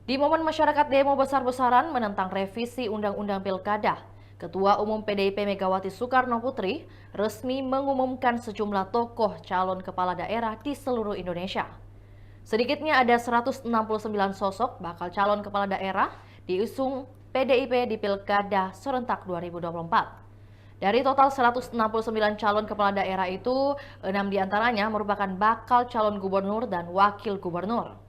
Di momen masyarakat demo besar-besaran menentang revisi Undang-Undang Pilkada, Ketua Umum PDIP Megawati Soekarno Putri resmi mengumumkan sejumlah tokoh calon kepala daerah di seluruh Indonesia. Sedikitnya ada 169 sosok bakal calon kepala daerah diusung PDIP di Pilkada serentak 2024. Dari total 169 calon kepala daerah itu, 6 diantaranya merupakan bakal calon gubernur dan wakil gubernur.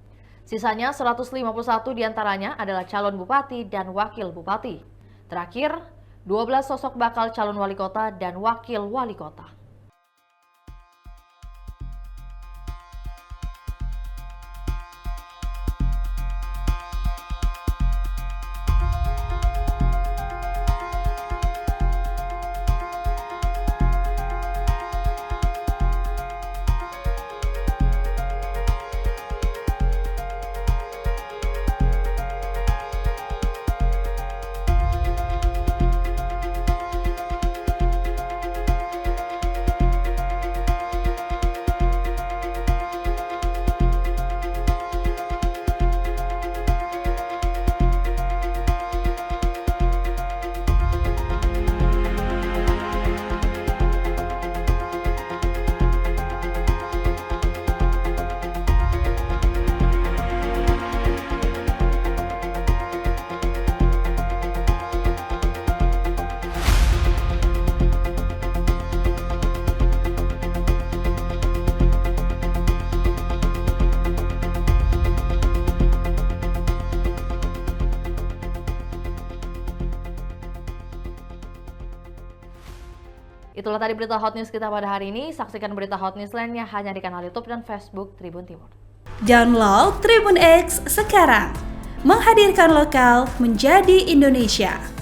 Sisanya 151 diantaranya adalah calon bupati dan wakil bupati. Terakhir, 12 sosok bakal calon wali kota dan wakil wali kota. Itulah tadi berita hot news kita pada hari ini. Saksikan berita hot news lainnya hanya di kanal YouTube dan Facebook Tribun Timur. Download Tribun X sekarang, menghadirkan lokal menjadi Indonesia.